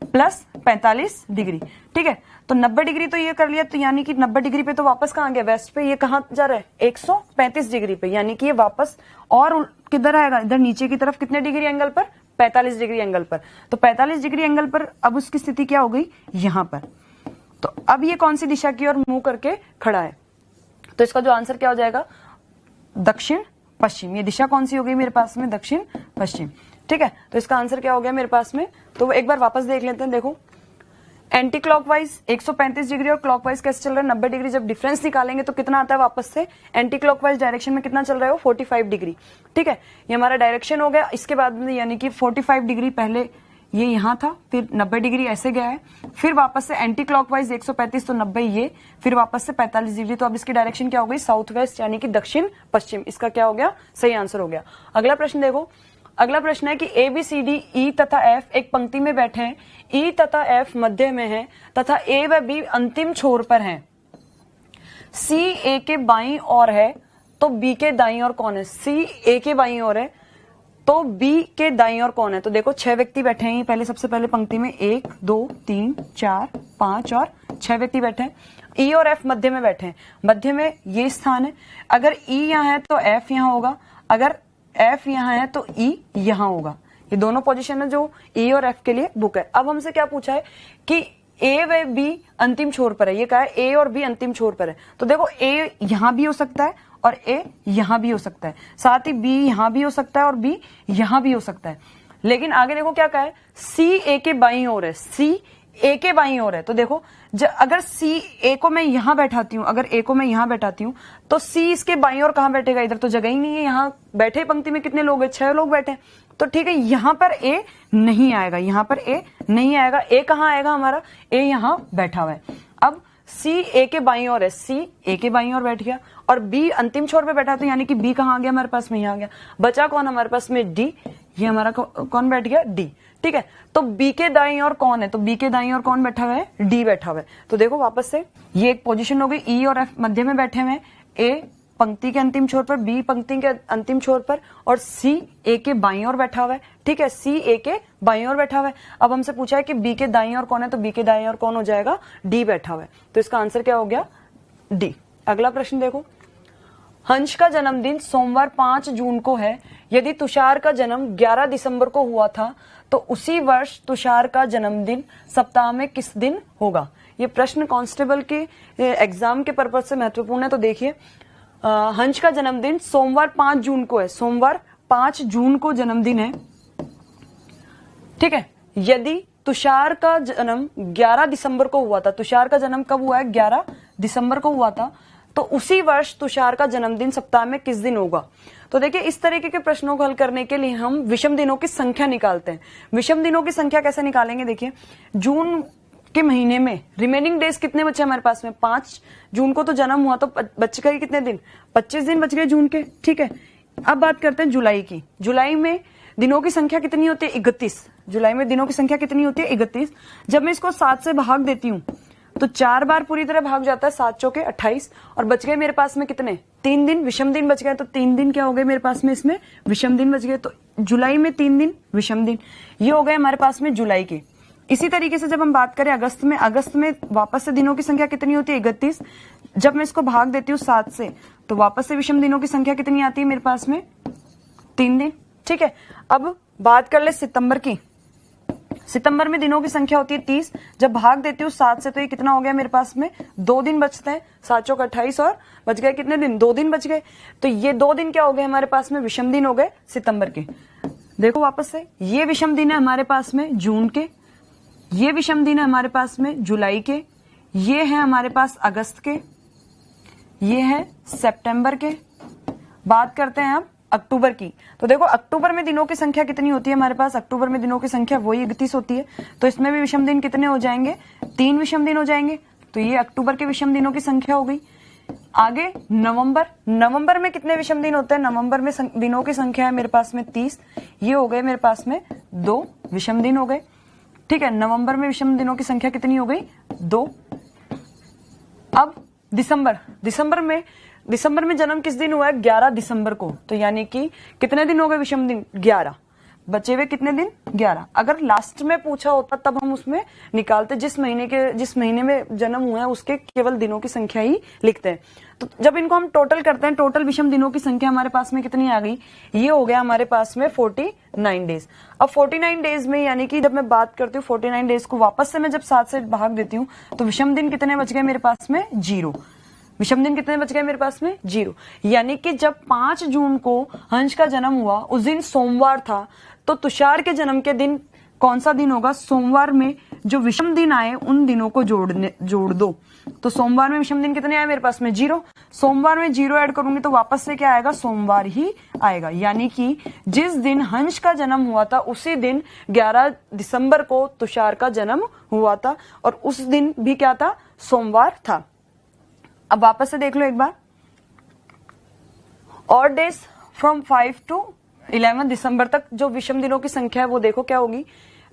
प्लस 45 डिग्री। ठीक है, तो 90 डिग्री तो ये कर लिया, तो यानी कि 90 डिग्री पे तो वापस कहाँ गया? वेस्ट पे। ये कहाँ जा रहा है? 135 डिग्री पे, यानी कि ये वापस और किधर आएगा? इधर नीचे की तरफ कितने डिग्री एंगल पर? 45 डिग्री एंगल पर। तो 45 डिग्री एंगल पर अब उसकी स्थिति क्या हो गई? यहां पर। तो अब ये कौन सी दिशा की ओर मुंह करके खड़ा है? तो इसका जो आंसर क्या हो जाएगा? दक्षिण पश्चिम। ये दिशा कौन सी हो गई मेरे पास में? दक्षिण पश्चिम। ठीक है, तो इसका आंसर क्या हो गया मेरे पास में? तो एक बार वापस देख लेते हैं। देखो, एंटी क्लॉकवाइज 135 डिग्री और क्लॉकवाइज कैसे चल रहा है? 90 डिग्री। जब डिफरेंस निकालेंगे तो कितना आता है वापस से? एंटी क्लॉकवाइज डायरेक्शन में कितना चल रहा है? 45 डिग्री। ठीक है, ये हमारा डायरेक्शन हो गया। इसके बाद में यानी कि 45 डिग्री पहले ये यहां था, फिर 90 डिग्री ऐसे गया है, फिर वापस से एंटी क्लॉकवाइज 135 तो 90 ये, फिर वापस से 45 डिग्री। तो अब इसकी डायरेक्शन क्या हो गई? साउथ वेस्ट, यानी कि दक्षिण पश्चिम। इसका क्या हो गया? सही आंसर हो गया। अगला प्रश्न देखो, अगला प्रश्न है कि A B C D E तथा एफ एक पंक्ति में बैठे हैं, ई तथा एफ मध्य में है तथा ए व बी अंतिम छोर पर हैं। सी ए के बाईं ओर है तो बी के दाईं ओर कौन है? सी ए के बाईं ओर है तो बी के दाईं ओर कौन है? तो देखो 6 व्यक्ति बैठे हैं पहले, सबसे पहले पंक्ति में 1 2 3 4 5 और 6 व्यक्ति बैठे हैं। ई और एफ मध्य में बैठे हैं, मध्य में ये स्थान है। अगर ई यहाँ है तो एफ यहाँ होगा, अगर एफ यहाँ है तो ई यहाँ होगा। ये दोनों पोजीशन है जो ई और एफ के लिए बुक है। अब हमसे क्या पूछा है कि ए व बी अंतिम छोर पर है। ये कहा है ए और बी अंतिम छोर पर है, तो देखो ए यहां भी हो सकता है और ए यहां भी हो सकता है, साथ ही बी यहां भी हो सकता है और बी यहां भी हो सकता है। लेकिन आगे देखो क्या कहा है? सी ए के बाईं ओर है, सी ए के बाईं ओर है। तो देखो अगर सी ए को मैं यहां बैठाती हूं, अगर ए को मैं यहां बैठाती हूं तो सी इसके बाईं ओर कहां बैठेगा? इधर तो जगह ही नहीं है। यहां बैठे पंक्ति में कितने लोग हैं? 6 लोग बैठे, तो ठीक है, यहां पर ए नहीं आएगा, यहां पर ए नहीं आएगा। ए कहां आएगा हमारा? ए यहां बैठा हुआ है। अब सी ए के बाईं ओर है, सी ए के बाईं ओर बैठ गया और बी अंतिम छोर पे बैठा, तो यानी कि बी कहां आ गया हमारे पास में? यहां आ गया। बचा कौन हमारे पास में? डी। ये हमारा कौन बैठ गया? डी। ठीक है, तो बी के दाईं ओर कौन है? तो बी के दाईं ओर कौन बैठा हुआ है? डी बैठा हुआ है। तो देखो वापस से ये एक पोजीशन हो गई, ई और एफ मध्य में बैठे हुए हैं, ए पंक्ति के अंतिम छोर पर, बी पंक्ति के अंतिम छोर पर और सी ए के बाईं ओर बैठा हुआ है। ठीक है, सी ए के बाईं ओर बैठा हुआ है। अब हमसे पूछा है कि बी के दाईं ओर कौन है, तो बी के दाईं ओर कौन हो जाएगा? डी बैठा हुआ है। तो इसका आंसर क्या हो गया? डी। अगला प्रश्न देखो, हंस का जन्मदिन सोमवार 5 जून को है। यदि तुषार का जन्म 11 दिसंबर को हुआ था तो उसी वर्ष तुषार का जन्मदिन सप्ताह में किस दिन होगा? ये प्रश्न कांस्टेबल के एग्जाम के पर्पज से महत्वपूर्ण है। तो देखिए, हंस का जन्मदिन सोमवार 5 जून को है, सोमवार 5 जून को जन्मदिन है। ठीक है, यदि तुषार का जन्म 11 दिसंबर को हुआ था, तुषार का जन्म कब हुआ है? 11 दिसंबर को हुआ था, तो उसी वर्ष तुषार का जन्मदिन सप्ताह में किस दिन होगा? तो देखिए, इस तरीके के प्रश्नों को हल करने के लिए हम विषम दिनों की संख्या निकालते हैं। विषम दिनों की संख्या कैसे निकालेंगे? देखिए, जून के महीने में रिमेनिंग डेज कितने बचे हमारे पास में? 5 जून को तो जन्म हुआ, तो बच गए कितने दिन? 25 दिन बच गए जून के। ठीक है, अब बात करते हैं जुलाई की। जुलाई में दिनों की संख्या कितनी होती है? 31। जुलाई में दिनों की संख्या कितनी होती है? 31। जब मैं इसको 7 से भाग देती हूँ तो 4 बार पूरी तरह भाग जाता है, 7 चौके 28, और बच गए मेरे पास में कितने? 3 दिन विषम दिन बच गए। तो 3 दिन क्या हो गए मेरे पास में? इसमें विषम दिन बच गए। तो जुलाई में 3 दिन विषम दिन, ये हो गए हमारे पास में जुलाई के। इसी तरीके से जब हम बात करें अगस्त में, अगस्त में वापस से दिनों की संख्या कितनी होती है? 31। जब मैं इसको भाग देती हूँ 7 से तो वापस से विषम दिनों की संख्या कितनी आती है मेरे पास में? 3 दिन। ठीक है, अब बात कर ले सितंबर की। सितंबर में दिनों की संख्या होती है 30। जब भाग देती हूँ 7 से तो ये कितना हो गया मेरे पास में? 2 दिन बचते हैं, 7 चौक 28 और बच गए कितने दिन? 2 दिन बच गए। तो ये 2 दिन क्या हो गए हमारे पास में? विषम दिन हो गए सितंबर के। देखो वापस से, ये विषम दिन है हमारे पास में जून के, ये विषम दिन है हमारे पास में जुलाई के, ये है हमारे पास अगस्त के, ये है सितंबर के। बात करते हैं अब अक्टूबर की। तो देखो अक्टूबर में दिनों की संख्या कितनी होती है हमारे पास, अक्टूबर में दिनों की संख्या वही 31 होती है। तो इसमें भी विषम दिन कितने हो जाएंगे, 3 विषम दिन हो जाएंगे। तो ये अक्टूबर के विषम दिनों की संख्या हो गई। आगे नवंबर, नवंबर में कितने विषम दिन होते हैं, नवंबर में दिनों की संख्या है मेरे पास में 30, ये हो गए मेरे पास में 2 विषम दिन हो गए। ठीक है, नवंबर में विषम दिनों की संख्या कितनी हो गई, 2। अब दिसंबर, दिसंबर में जन्म किस दिन हुआ है, 11 दिसंबर को। तो यानी कि कितने दिन हो गए विषम दिन, 11, बचे हुए कितने दिन, 11। अगर लास्ट में पूछा होता तब हम उसमें निकालते, जिस महीने में जन्म हुआ है उसके केवल दिनों की संख्या ही लिखते हैं। तो जब इनको हम टोटल करते हैं, टोटल विषम दिनों की संख्या हमारे पास में कितनी आ गई, ये हो गया हमारे पास में 49 डेज। अब 49 डेज में यानी कि जब मैं बात करती हूँ 49 डेज को वापस से मैं जब 7 से भाग देती हूँ तो विषम दिन कितने बच गए मेरे पास में, 0। विषम दिन कितने बच गए मेरे पास में, 0। यानी कि जब 5 जून को हंस का जन्म हुआ उस दिन सोमवार था, तो तुषार के जन्म के दिन कौन सा दिन होगा, सोमवार में जो विषम दिन आए उन दिनों को जोड़ दो। तो सोमवार में विषम दिन कितने आए मेरे पास में, 0। सोमवार में 0 ऐड करूंगी तो वापस से क्या आएगा, सोमवार ही आएगा। यानी कि जिस दिन हंस का जन्म हुआ था उसी दिन 11 दिसंबर को तुषार का जन्म हुआ था, और उस दिन भी क्या था, सोमवार था। अब वापस से देख लो एक बार, और डेज फ्रॉम 5 to 11 दिसंबर तक जो विषम दिनों की संख्या है वो देखो क्या होगी।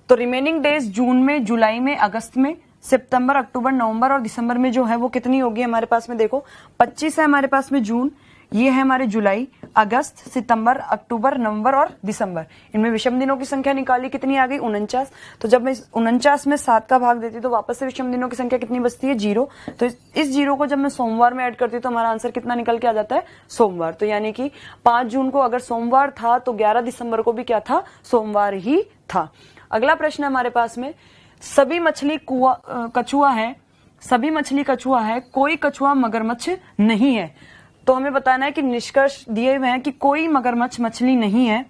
तो रिमेनिंग डेज जून में, जुलाई में, अगस्त में, सितंबर, अक्टूबर, नवंबर और दिसंबर में जो है वो कितनी होगी हमारे पास में, देखो 25 है हमारे पास में जून, ये है हमारे जुलाई, अगस्त, सितंबर, अक्टूबर, नवंबर और दिसंबर। इनमें विषम दिनों की संख्या निकाली, कितनी आ गई, 49। तो जब मैं 49 में 7 का भाग देती तो वापस से विषम दिनों की संख्या कितनी बचती है, 0। तो इस 0 को जब मैं सोमवार में ऐड करती हूँ तो हमारा आंसर कितना निकल के आ जाता है, सोमवार। तो यानी कि 5 जून को अगर सोमवार था तो 11 दिसंबर को भी क्या था, सोमवार ही था। अगला प्रश्न है हमारे पास में, सभी मछली कछुआ है, सभी मछली कछुआ है, कोई कछुआ मगरमच्छ नहीं है। तो हमें बताना है कि निष्कर्ष दिए हुए हैं कि कोई मगरमच्छ मछली नहीं है,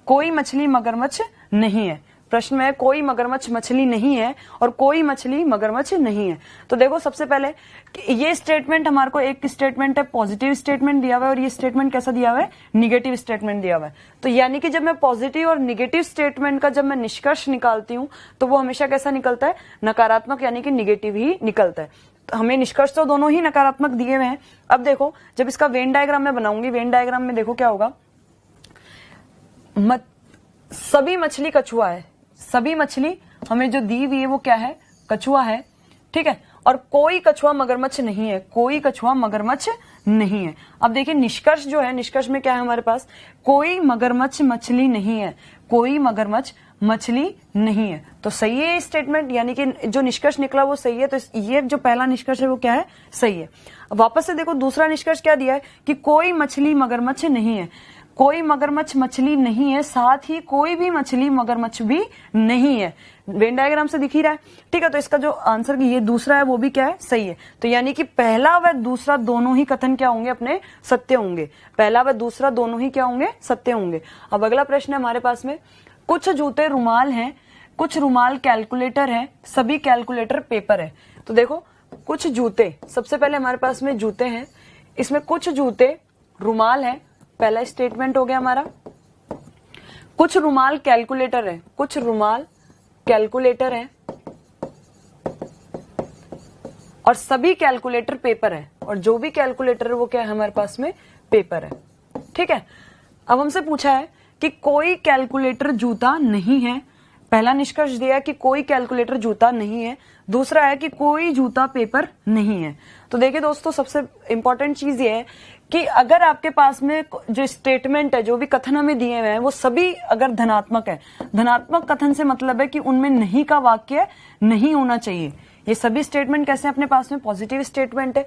कोई मछली मगरमच्छ नहीं है। प्रश्न में कोई मगरमच्छ मछली नहीं है और कोई मछली मगरमच्छ नहीं है। तो देखो सबसे पहले ये स्टेटमेंट हमारे को, एक स्टेटमेंट है पॉजिटिव स्टेटमेंट दिया हुआ है और ये स्टेटमेंट कैसा दिया हुआ है, निगेटिव स्टेटमेंट दिया हुआ है। तो यानी कि जब मैं पॉजिटिव और निगेटिव स्टेटमेंट का जब मैं निष्कर्ष निकालती हूँ तो वो हमेशा कैसा निकलता है, नकारात्मक यानी कि निगेटिव ही निकलता है। तो हमें निष्कर्ष तो दोनों ही नकारात्मक दिए हुए हैं। अब देखो जब इसका वेन डायग्राम में बनाऊंगी, वेन डायग्राम में देखो क्या होगा, सभी मछली कछुआ है, सभी मछली हमें जो दी हुई है वो क्या है, कछुआ है, ठीक है। और कोई कछुआ मगरमच्छ नहीं है, कोई कछुआ मगरमच्छ नहीं है। अब देखिए निष्कर्ष जो है, निष्कर्ष में क्या है हमारे पास, कोई मगरमच्छ मछली नहीं है, कोई मगरमच्छ मछली नहीं है। तो सही है स्टेटमेंट, यानी कि जो निष्कर्ष निकला वो सही है। तो ये जो पहला निष्कर्ष है वो क्या है, सही है। अब वापस से देखो दूसरा निष्कर्ष क्या दिया है कि कोई मछली मगरमच्छ नहीं है, कोई मगरमच्छ मछली नहीं है, साथ ही कोई भी मछली मगरमच्छ भी नहीं है। वेन डायग्राम से दिख ही रहा है, ठीक है। तो इसका जो आंसर ये दूसरा है वो भी क्या है, सही है। तो यानी कि पहला व दूसरा दोनों ही कथन क्या होंगे, अपने सत्य होंगे। पहला व दूसरा दोनों ही क्या होंगे, सत्य होंगे। अब अगला प्रश्न है हमारे पास में, कुछ जूते रुमाल हैं, कुछ रुमाल कैलकुलेटर है, सभी कैलकुलेटर पेपर है। तो देखो कुछ जूते, सबसे पहले हमारे पास में जूते हैं, इसमें कुछ जूते रुमाल है, पहला स्टेटमेंट हो गया हमारा। कुछ रुमाल कैलकुलेटर है, कुछ रुमाल कैलकुलेटर है, और सभी कैलकुलेटर पेपर है, और जो भी कैलकुलेटर है वो क्या है हमारे पास में, पेपर है, ठीक है। अब हमसे पूछा है कि कोई कैलकुलेटर जूता नहीं है। पहला निष्कर्ष दिया है कि कोई कैलकुलेटर जूता नहीं है, दूसरा है कि कोई जूता पेपर नहीं है। तो देखिए दोस्तों सबसे इंपॉर्टेंट चीज ये है कि अगर आपके पास में जो स्टेटमेंट है, जो भी कथन हमें दिए हुए हैं वो सभी अगर धनात्मक है, धनात्मक कथन से मतलब है कि उनमें नहीं का वाक्य नहीं होना चाहिए। ये सभी स्टेटमेंट कैसे अपने पास में पॉजिटिव स्टेटमेंट है।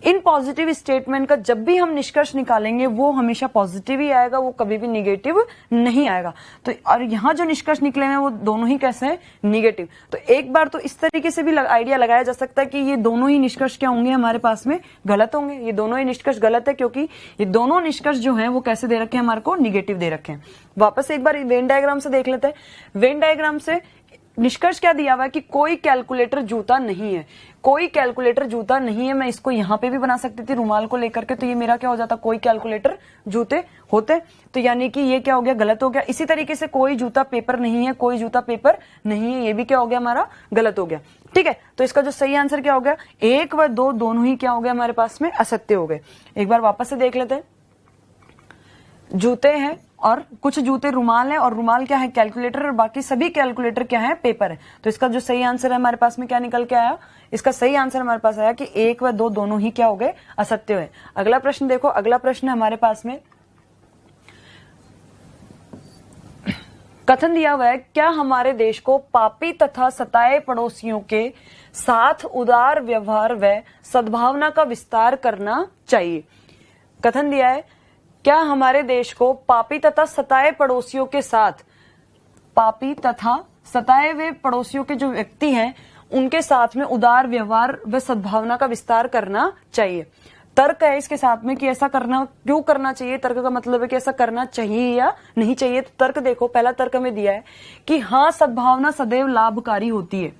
इन पॉजिटिव स्टेटमेंट का जब भी हम निष्कर्ष निकालेंगे वो हमेशा पॉजिटिव ही आएगा, वो कभी भी निगेटिव नहीं आएगा। तो और यहाँ जो निष्कर्ष निकले हैं वो दोनों ही कैसे हैं, निगेटिव। तो एक बार तो इस तरीके से भी आइडिया लगाया जा सकता है कि ये दोनों ही निष्कर्ष क्या होंगे, हमारे पास में गलत होंगे। ये दोनों ही निष्कर्ष गलत है क्योंकि ये दोनों निष्कर्ष जो है वो कैसे दे रखे हैं, हमारे को निगेटिव दे रखे हैं। वापस एक बार वेन डायग्राम से देख लेते हैं। वेन डायग्राम से निष्कर्ष क्या दिया हुआ है कि कोई कैलकुलेटर जूता नहीं है, कोई कैलकुलेटर जूता नहीं है। मैं इसको यहां पे भी बना सकती थी रुमाल को लेकर के, तो ये मेरा क्या हो जाता, कोई कैलकुलेटर जूते होते। तो यानी कि ये क्या हो गया, गलत हो गया। इसी तरीके से कोई जूता पेपर नहीं है, कोई जूता पेपर नहीं है, ये भी क्या हो गया, हमारा गलत हो गया। ठीक है, तो इसका जो सही आंसर क्या हो गया, 1 व 2 दोनों ही क्या हो गया, हमारे पास में असत्य हो गए। एक बार वापस से देख लेते हैं। जूते हैं और कुछ जूते रुमाल है, और रुमाल क्या है, कैलकुलेटर, और बाकी सभी कैलकुलेटर क्या है, पेपर है। तो इसका जो सही आंसर है हमारे पास में क्या निकल के आया, इसका सही आंसर हमारे पास आया कि 1 व 2 दोनों ही क्या हो गए, असत्य हुए। अगला प्रश्न देखो, अगला प्रश्न हमारे पास में कथन दिया हुआ है, क्या हमारे देश को पापी तथा सताए पड़ोसियों के साथ उदार व्यवहार व सद्भावना का विस्तार करना चाहिए। कथन दिया है, क्या हमारे देश को पापी तथा सताए पड़ोसियों के साथ, पापी तथा सताए हुए पड़ोसियों के जो व्यक्ति हैं उनके साथ में उदार व्यवहार व सद्भावना का विस्तार करना चाहिए। तर्क है इसके साथ में कि ऐसा करना क्यों करना चाहिए। तर्क का मतलब है कि ऐसा करना चाहिए या नहीं चाहिए। तो तर्क देखो, पहला तर्क हमें दिया है कि हाँ, सद्भावना सदैव लाभकारी होती है।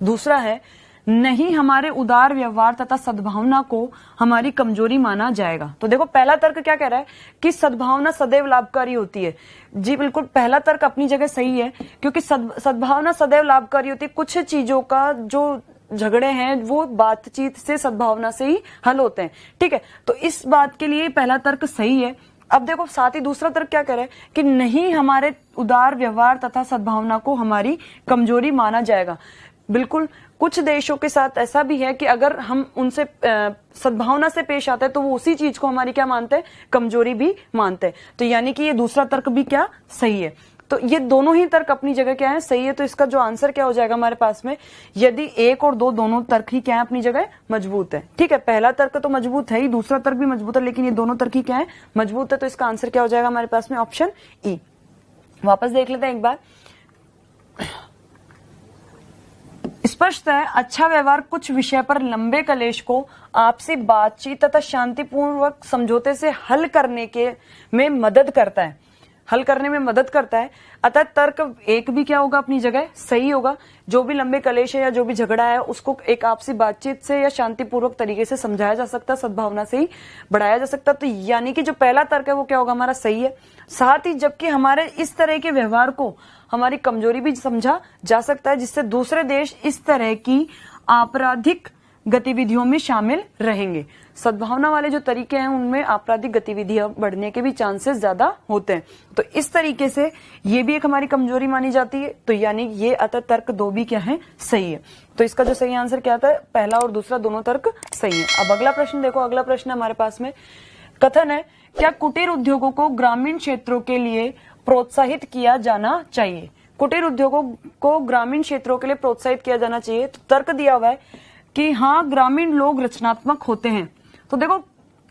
दूसरा है, नहीं, हमारे उदार व्यवहार तथा सद्भावना को हमारी कमजोरी माना जाएगा। तो देखो, पहला तर्क क्या कह रहा है कि सद्भावना सदैव लाभकारी होती है। जी बिल्कुल, पहला तर्क अपनी जगह सही है, क्योंकि सद्भावना सदैव लाभकारी होती है। कुछ चीजों का जो झगड़े हैं वो बातचीत से, सद्भावना से ही हल होते हैं। ठीक है, तो इस बात के लिए पहला तर्क सही है। अब देखो, साथ ही दूसरा तर्क क्या कह रहा है कि नहीं, हमारे उदार व्यवहार तथा सद्भावना को हमारी कमजोरी माना जाएगा। बिल्कुल, कुछ देशों के साथ ऐसा भी है कि अगर हम उनसे सद्भावना से पेश आते हैं तो वो उसी चीज को हमारी क्या मानते हैं, कमजोरी भी मानते हैं। तो यानी कि ये दूसरा तर्क भी क्या सही है। तो ये दोनों ही तर्क अपनी जगह क्या है, सही है। तो इसका जो आंसर क्या हो जाएगा हमारे पास में, यदि 1 और 2 दोनों तर्क ही क्या है, अपनी जगह मजबूत है। ठीक है, पहला तर्क तो मजबूत है ही, दूसरा तर्क भी मजबूत है, लेकिन ये दोनों तर्क ही क्या है, मजबूत है। तो इसका आंसर क्या हो जाएगा हमारे पास में, ऑप्शन ई। वापस देख लेते हैं एक बार। स्पष्ट है, अच्छा व्यवहार कुछ विषय पर लंबे कलेश को आपसी बातचीत तथा शांतिपूर्वक समझौते से हल करने में मदद करता है, हल करने में मदद करता है। अतः तर्क 1 भी क्या होगा, अपनी जगह सही होगा। जो भी लंबे कलेश है या जो भी झगड़ा है उसको एक आपसी बातचीत से या शांतिपूर्वक तरीके से समझाया जा सकता है, सद्भावना से ही बढ़ाया जा सकता है। तो यानी कि जो पहला तर्क है वो क्या होगा, हमारा सही है। साथ ही जबकि हमारे इस तरह के व्यवहार को हमारी कमजोरी भी समझा जा सकता है, जिससे दूसरे देश इस तरह की आपराधिक गतिविधियों में शामिल रहेंगे। सद्भावना वाले जो तरीके हैं उनमें आपराधिक गतिविधियां बढ़ने के भी चांसेस ज्यादा होते हैं। तो इस तरीके से ये भी एक हमारी कमजोरी मानी जाती है। तो यानी ये अतः तर्क 2 भी क्या है, सही है। तो इसका जो सही आंसर क्या आता है, पहला और दूसरा दोनों तर्क सही है। अब अगला प्रश्न देखो, अगला प्रश्न हमारे पास में कथन है, क्या कुटीर उद्योगों को ग्रामीण क्षेत्रों के लिए प्रोत्साहित किया जाना चाहिए। कुटीर उद्योगों को ग्रामीण क्षेत्रों के लिए प्रोत्साहित किया जाना चाहिए। तो तर्क दिया हुआ है कि हाँ, ग्रामीण लोग रचनात्मक होते हैं। तो देखो,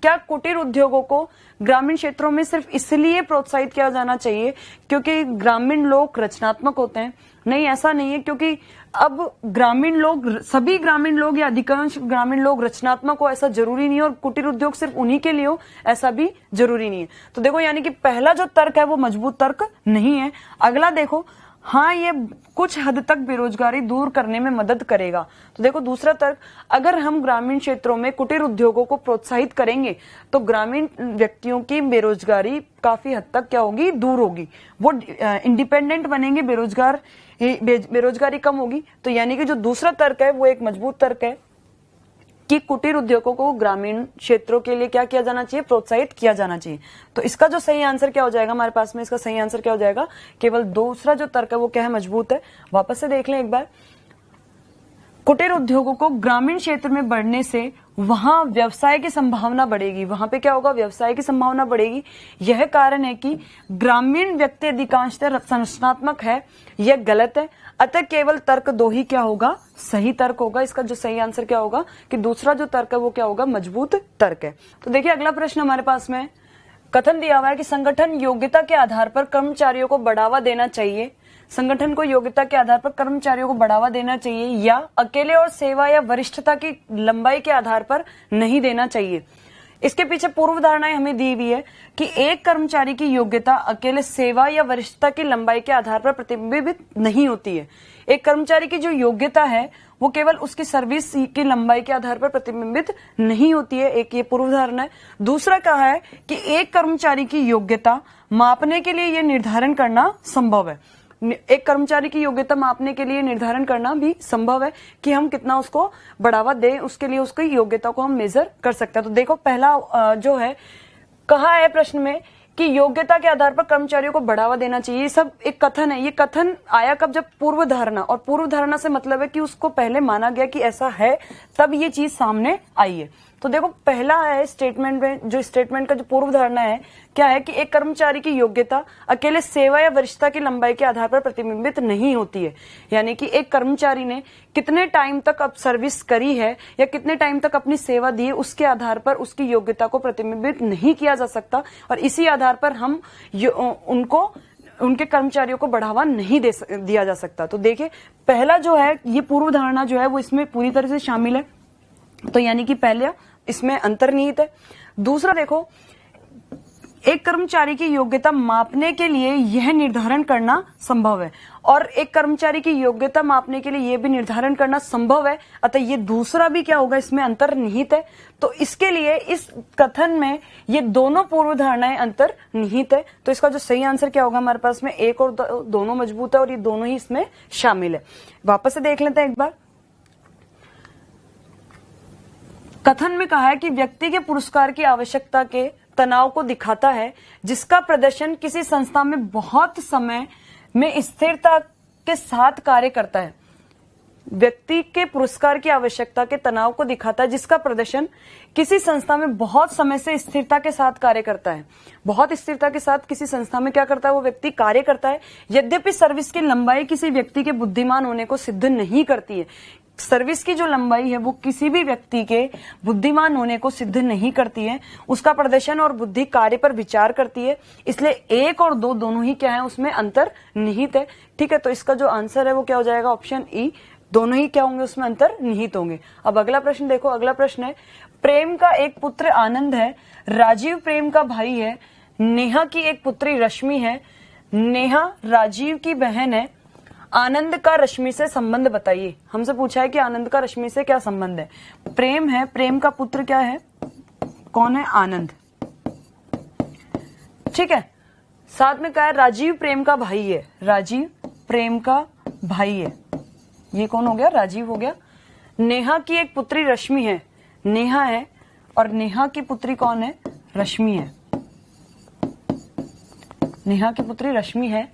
क्या कुटीर उद्योगों को ग्रामीण क्षेत्रों में सिर्फ इसलिए प्रोत्साहित किया जाना चाहिए क्योंकि ग्रामीण लोग रचनात्मक होते हैं? नहीं, ऐसा नहीं है, क्योंकि अब ग्रामीण लोग, सभी ग्रामीण लोग या अधिकांश ग्रामीण लोग रचनात्मक हो ऐसा जरूरी नहीं है, और कुटीर उद्योग सिर्फ उन्हीं के लिए हो ऐसा भी जरूरी नहीं है। तो देखो, यानी कि पहला जो तर्क है वो मजबूत तर्क नहीं है। अगला देखो, हाँ, ये कुछ हद तक बेरोजगारी दूर करने में मदद करेगा। तो देखो, दूसरा तर्क, अगर हम ग्रामीण क्षेत्रों में कुटीर उद्योगों को प्रोत्साहित करेंगे तो ग्रामीण व्यक्तियों की बेरोजगारी काफी हद तक क्या होगी, दूर होगी। वो इंडिपेंडेंट बनेंगे, बेरोजगारी कम होगी। तो यानी कि जो दूसरा तर्क है वो एक मजबूत तर्क है कि कुटीर उद्योगों को ग्रामीण क्षेत्रों के लिए क्या किया जाना चाहिए, प्रोत्साहित किया जाना चाहिए। तो इसका जो सही आंसर क्या हो जाएगा हमारे पास में, इसका सही आंसर क्या हो जाएगा, केवल दूसरा जो तर्क है वो क्या है, मजबूत है। वापस से देख लें एक बार। कुटीर उद्योगों को ग्रामीण क्षेत्र में बढ़ने से वहां व्यवसाय की संभावना बढ़ेगी। वहां पे क्या होगा? व्यवसाय की संभावना बढ़ेगी। यह कारण है कि ग्रामीण व्यक्ति अधिकांशतः संरचनात्मक है, यह गलत है। अतः केवल तर्क 2 ही क्या होगा? सही तर्क होगा। इसका जो सही आंसर क्या होगा कि दूसरा जो तर्क है वो क्या होगा? मजबूत तर्क है। तो देखिए अगला प्रश्न हमारे पास में कथन दिया हुआ है कि संगठन योग्यता के आधार पर कर्मचारियों को बढ़ावा देना चाहिए। संगठन को योग्यता के आधार पर कर्मचारियों को बढ़ावा देना चाहिए या अकेले और सेवा या वरिष्ठता की लंबाई के आधार पर नहीं देना चाहिए। इसके पीछे पूर्व धारणाएं हमें दी हुई है कि एक कर्मचारी की योग्यता अकेले सेवा या वरिष्ठता की लंबाई के आधार पर प्रतिबिंबित नहीं होती है। एक कर्मचारी की जो योग्यता है वो केवल उसकी सर्विस की लंबाई के आधार पर प्रतिबिंबित नहीं होती है। एक ये पूर्व धारणा है। दूसरा कहा है कि एक कर्मचारी की योग्यता मापने के लिए यह निर्धारण करना संभव है। एक कर्मचारी की योग्यता मापने के लिए निर्धारण करना भी संभव है कि हम कितना उसको बढ़ावा दें, उसके लिए उसकी योग्यता को हम मेजर कर सकते हैं। तो देखो पहला जो है कहा है प्रश्न में कि योग्यता के आधार पर कर्मचारियों को बढ़ावा देना चाहिए। ये सब एक कथन है। ये कथन आया कब? जब पूर्व धारणा, और पूर्व धारणा से मतलब है कि उसको पहले माना गया कि ऐसा है, तब ये चीज सामने आई है। तो देखो पहला है स्टेटमेंट में, जो स्टेटमेंट का जो पूर्व धारणा है क्या है कि एक कर्मचारी की योग्यता अकेले सेवा या वरिष्ठता की लंबाई के आधार पर प्रतिबिंबित नहीं होती है। यानी कि एक कर्मचारी ने कितने टाइम तक अब सर्विस करी है या कितने टाइम तक अपनी सेवा दी है, उसके आधार पर उसकी योग्यता को प्रतिबिंबित नहीं किया जा सकता, और इसी आधार पर हम उनके कर्मचारियों को बढ़ावा नहीं दिया जा सकता। तो देखिए पहला जो है ये पूर्व धारणा जो है वो इसमें पूरी तरह से शामिल है। तो यानी कि पहले इसमें अंतर्निहित है। दूसरा देखो, एक कर्मचारी की योग्यता मापने के लिए यह निर्धारण करना संभव है, और एक कर्मचारी की योग्यता मापने के लिए यह भी निर्धारण करना संभव है। अतः ये दूसरा भी क्या होगा? इसमें अंतर्निहित है। तो इसके लिए इस कथन में ये दोनों पूर्व धारणाएं अंतर्निहित है। तो इसका जो सही आंसर क्या होगा हमारे पास में? एक और दोनों मजबूत है और ये दोनों ही इसमें शामिल है। वापस से देख लेते हैं एक बार। कथन में कहा है कि व्यक्ति के पुरस्कार की आवश्यकता के तनाव को दिखाता है जिसका प्रदर्शन किसी संस्था में बहुत समय में स्थिरता के साथ कार्य करता है। व्यक्ति के पुरस्कार की आवश्यकता के तनाव को दिखाता है जिसका प्रदर्शन किसी संस्था में बहुत समय से स्थिरता के साथ कार्य करता है। बहुत स्थिरता के साथ किसी संस्था में क्या करता है? वो व्यक्ति कार्य करता है। यद्यपि सर्विस की लंबाई किसी व्यक्ति के बुद्धिमान होने को सिद्ध नहीं करती है। सर्विस की जो लंबाई है वो किसी भी व्यक्ति के बुद्धिमान होने को सिद्ध नहीं करती है। उसका प्रदर्शन और बुद्धि कार्य पर विचार करती है। इसलिए 1 और 2 दोनों ही क्या है? उसमें अंतर्निहित है। ठीक है, तो इसका जो आंसर है वो क्या हो जाएगा? Option E. दोनों ही क्या होंगे? उसमें अंतर्निहित होंगे। अब अगला प्रश्न देखो। अगला प्रश्न है, प्रेम का एक पुत्र आनंद है, राजीव प्रेम का भाई है, नेहा की एक पुत्री रश्मि है, नेहा राजीव की बहन है, आनंद का रश्मि से संबंध बताइए। हमसे पूछा है कि आनंद का रश्मि से क्या संबंध है। प्रेम है, प्रेम का पुत्र क्या है? कौन है? आनंद। ठीक है, साथ में क्या है? राजीव प्रेम का भाई है। राजीव प्रेम का भाई है। ये कौन हो गया? राजीव हो गया। नेहा की एक पुत्री रश्मि है। नेहा है और नेहा की पुत्री कौन है? रश्मि है। नेहा की पुत्री रश्मि है।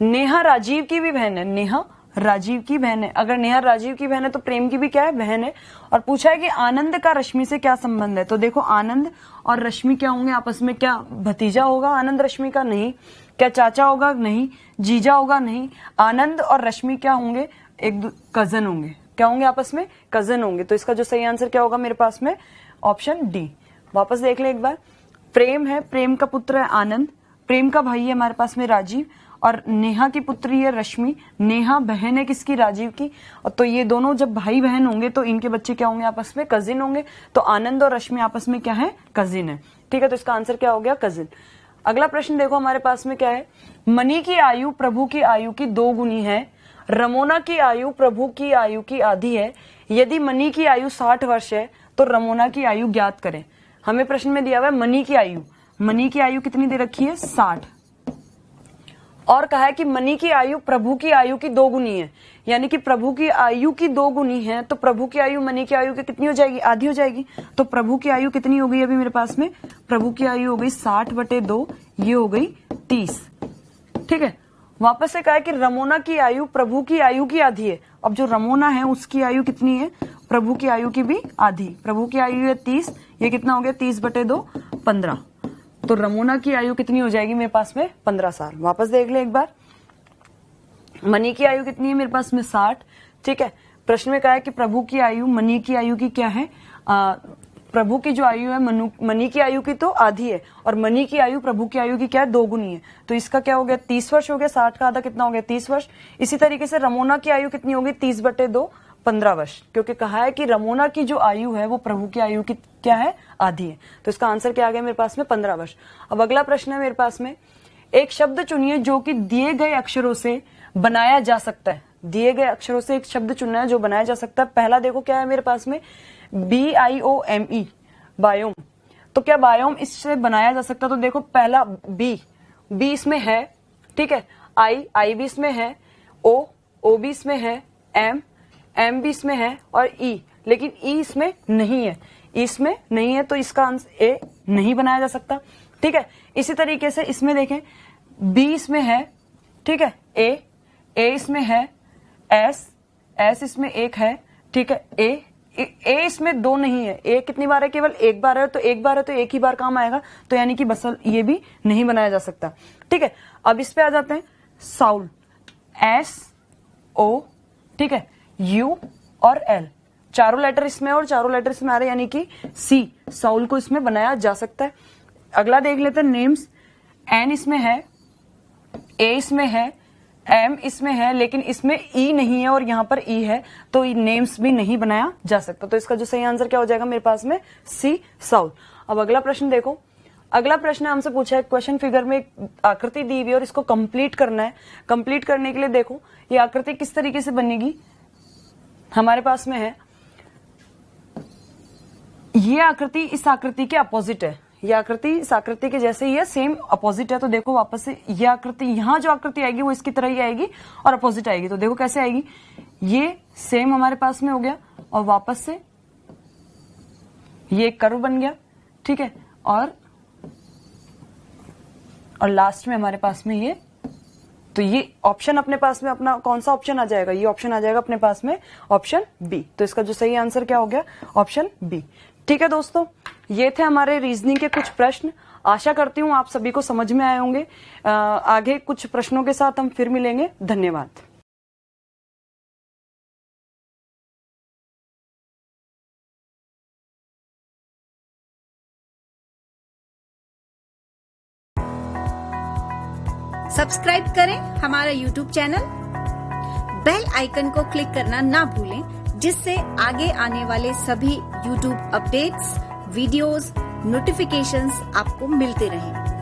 नेहा राजीव की भी बहन है। नेहा राजीव की बहन है। अगर नेहा राजीव की बहन है तो प्रेम की भी क्या है? बहन है। और पूछा है कि आनंद का रश्मि से क्या संबंध है। तो देखो आनंद और रश्मि क्या होंगे आपस में? क्या भतीजा होगा आनंद रश्मि का? नहीं। क्या चाचा होगा? नहीं। जीजा होगा? नहीं। आनंद और रश्मि क्या होंगे? एक कजन होंगे। क्या होंगे आपस में? कजन होंगे। तो इसका जो सही आंसर क्या होगा मेरे पास में? Option D. वापस देख ले एक बार। प्रेम है, प्रेम का पुत्र है आनंद, प्रेम का भाई है हमारे पास में राजीव, और नेहा की पुत्री है रश्मि। नेहा बहन है किसकी? राजीव की। और तो ये दोनों जब भाई बहन होंगे तो इनके बच्चे क्या होंगे? आपस में कजिन होंगे। तो आनंद और रश्मि आपस में क्या है? कजिन है। ठीक है, तो इसका आंसर क्या हो गया? कजिन। अगला प्रश्न देखो हमारे पास में क्या है। मनी की आयु प्रभु की आयु की 2 गुनी है, रमोना की आयु प्रभु की आयु की आधी है। यदि मनी की आयु 60 वर्ष है तो रमोना की आयु ज्ञात करें। हमें प्रश्न में दिया हुआ है मनी की आयु। मनी की आयु कितनी दे रखी है? 60। और कहा है कि मनी की आयु प्रभु की आयु की 2 गुनी है। यानी कि प्रभु की आयु की 2 गुनी है तो प्रभु की आयु मनी की आयु की कितनी हो जाएगी? आधी हो जाएगी। तो प्रभु की आयु कितनी हो गई अभी मेरे पास में? प्रभु की आयु हो गई 60/2, ये हो गई 30। ठीक है, वापस से कहा है कि रमोना की आयु प्रभु की आयु की आधी है। अब जो रमोना है उसकी आयु कितनी है? प्रभु की आयु की भी आधी। प्रभु की आयु है 30, ये कितना हो गया 30/2 15। तो रमोना की आयु कितनी हो जाएगी मेरे पास में 15 साल। वापस देख ले एक बार, मनी की आयु कितनी है मेरे पास में 60। ठीक है, प्रश्न में कहा है कि प्रभु की आयु मनी की आयु की क्या है, प्रभु की जो आयु है मनी की आयु की तो आधी है, और मनी की आयु प्रभु की आयु की क्या है 2 गुनी है। तो इसका क्या हो गया 30 वर्ष हो गया, 60 का आधा कितना हो गया 30 वर्ष। इसी तरीके से रमोना की आयु कितनी होगी 30/2 15 वर्ष, क्योंकि कहा है कि रमोना की जो आयु है वो प्रभु की आयु की क्या है आधी है। तो इसका आंसर क्या आ गया मेरे पास में 15 वर्ष। अब अगला प्रश्न है मेरे पास में, एक शब्द चुनिए जो कि दिए गए अक्षरों से बनाया जा सकता है। दिए गए अक्षरों से एक शब्द चुनना है जो बनाया जा सकता है। पहला देखो क्या है मेरे पास में BIOME, बायोम। तो क्या बायोम इससे बनाया जा सकता है? तो देखो पहला बी इसमें है, ठीक है, आई भी इसमें है, ओ भी इसमें है, एम भी इसमें है, और ई, लेकिन ई इसमें नहीं है, इसमें नहीं है, तो इसका आंसर ए नहीं बनाया जा सकता। ठीक है, इसी तरीके से इसमें देखें बी इसमें है, ठीक है, ए इसमें है, एस इसमें एक है, ठीक है, ए इसमें 2 नहीं है, ए कितनी बार है केवल एक बार है, तो एक बार है तो एक ही बार काम आएगा, तो यानी कि बसल ये भी नहीं बनाया जा सकता। ठीक है, अब इस पे आ जाते हैं, साउल SO, ठीक है, U और L, चारों लेटर इसमें और चारों लेटर इसमें आ रहे, यानी कि C, साउल को इसमें बनाया जा सकता है। अगला देख लेते हैं नेम्स, N इसमें है, A इसमें है, M इसमें है, लेकिन इसमें E नहीं है और यहाँ पर E है, तो नेम्स भी नहीं बनाया जा सकता। तो इसका जो सही आंसर क्या हो जाएगा मेरे पास में C, साउल। अब अगला प्रश्न देखो, अगला प्रश्न हमसे पूछा है, क्वेश्चन फिगर में एक आकृति दी हुई है और इसको कंप्लीट करना है। कंप्लीट करने के लिए देखो ये आकृति किस तरीके से बनेगी, हमारे पास में है ये आकृति इस आकृति के अपोजिट है, ये आकृति इस आकृति के जैसे ही है, सेम अपोजिट है। तो देखो वापस से ये आकृति, यहाँ जो आकृति आएगी वो इसकी तरह ही आएगी और अपोजिट आएगी। तो देखो कैसे आएगी, ये सेम हमारे पास में हो गया और वापस से ये कर्व बन गया, ठीक है, और लास्ट में हमारे पास में ये, तो ये ऑप्शन अपने पास में अपना कौन सा ऑप्शन आ जाएगा, ये ऑप्शन आ जाएगा अपने पास में ऑप्शन बी। तो इसका जो सही आंसर क्या हो गया ऑप्शन बी। ठीक है दोस्तों, ये थे हमारे रीजनिंग के कुछ प्रश्न। आशा करती हूँ आप सभी को समझ में आए होंगे। आगे कुछ प्रश्नों के साथ हम फिर मिलेंगे। धन्यवाद। सब्सक्राइब करें हमारा YouTube चैनल, बेल आइकन को क्लिक करना ना भूलें, जिससे आगे आने वाले सभी YouTube अपडेट्स, वीडियोस, नोटिफिकेशंस आपको मिलते रहें।